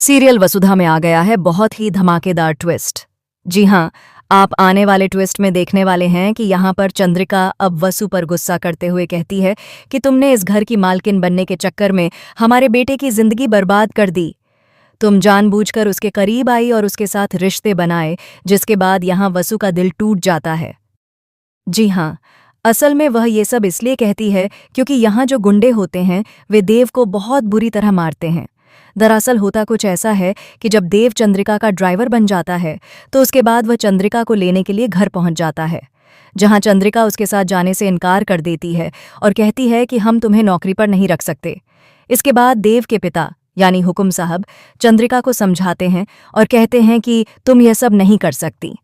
Serial वसुधा में आ गया है बहुत ही धमाकेदार ट्विस्ट। जी हाँ, आप आने वाले ट्विस्ट में देखने वाले हैं कि यहाँ पर चंद्रिका अब वसु पर गुस्सा करते हुए कहती है कि तुमने इस घर की मालकिन बनने के चक्कर में हमारे बेटे की जिंदगी बर्बाद कर दी। तुम जानबूझकर उसके करीब आई और उसके साथ रिश्ते बनाए, जिसके बाद यहाँ वसु का दिल टूट जाता है। जी हाँ, असल में वह ये सब इसलिए कहती है क्योंकि यहाँ जो गुंडे होते हैं वे देव को बहुत बुरी तरह मारते हैं। दरअसल होता कुछ ऐसा है कि जब देव चंद्रिका का ड्राइवर बन जाता है तो उसके बाद वह चंद्रिका को लेने के लिए घर पहुंच जाता है, जहां चंद्रिका उसके साथ जाने से इनकार कर देती है और कहती है कि हम तुम्हें नौकरी पर नहीं रख सकते। इसके बाद देव के पिता यानी हुकुम साहब चंद्रिका को समझाते हैं और कहते हैं कि तुम यह सब नहीं कर सकती।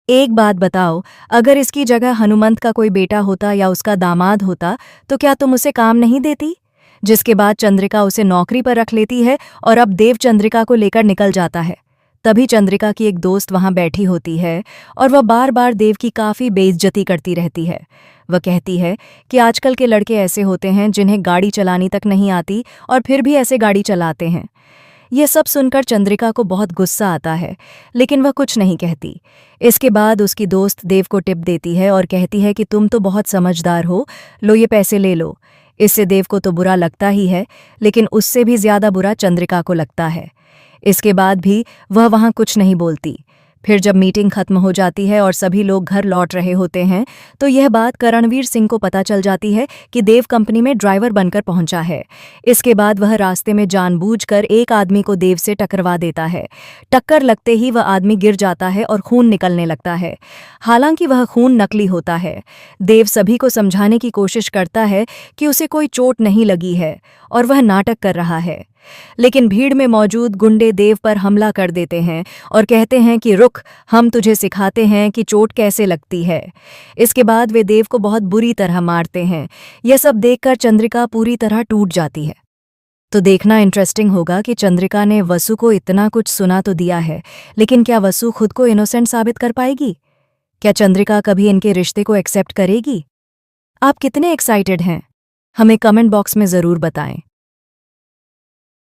एक बात बताओ, अगर इसकी जगह हनुमंत का कोई बेटा होता या उसका दामाद होता तो क्या तुम उसे काम नहीं देती? जिसके बाद चंद्रिका उसे नौकरी पर रख लेती है और अब देव चंद्रिका को लेकर निकल जाता है। तभी चंद्रिका की एक दोस्त वहां बैठी होती है और वह बार बार देव की काफी बेइज्जती करती रहती है। वह कहती है कि आजकल के लड़के ऐसे होते हैं जिन्हें गाड़ी चलानी तक नहीं आती और फिर भी ऐसे गाड़ी चलाते हैं। यह सब सुनकर चंद्रिका को बहुत गुस्सा आता है, लेकिन वह कुछ नहीं कहती। इसके बाद उसकी दोस्त देव को टिप देती है और कहती है कि तुम तो बहुत समझदार हो, लो ये पैसे ले लो। इससे देव को तो बुरा लगता ही है, लेकिन उससे भी ज्यादा बुरा चंद्रिका को लगता है। इसके बाद भी वह वहां कुछ नहीं बोलती। फिर जब मीटिंग खत्म हो जाती है और सभी लोग घर लौट रहे होते हैं तो यह बात करणवीर सिंह को पता चल जाती है कि देव कंपनी में ड्राइवर बनकर पहुंचा है। इसके बाद वह रास्ते में जानबूझकर एक आदमी को देव से टकरवा देता है। टक्कर लगते ही वह आदमी गिर जाता है और खून निकलने लगता है। हालांकि वह खून नकली होता है। देव सभी को समझाने की कोशिश करता है कि उसे कोई चोट नहीं लगी है और वह नाटक कर रहा है, लेकिन भीड़ में मौजूद गुंडे देव पर हमला कर देते हैं और कहते हैं कि रुक, हम तुझे सिखाते हैं कि चोट कैसे लगती है। इसके बाद वे देव को बहुत बुरी तरह मारते हैं। यह सब देखकर चंद्रिका पूरी तरह टूट जाती है। तो देखना इंटरेस्टिंग होगा कि चंद्रिका ने वसु को इतना कुछ सुना तो दिया है, लेकिन क्या वसु खुद को इनोसेंट साबित कर पाएगी? क्या चंद्रिका कभी इनके रिश्ते को एक्सेप्ट करेगी? आप कितने एक्साइटेड हैं? हमें कमेंट बॉक्स में ज़रूर बताएं।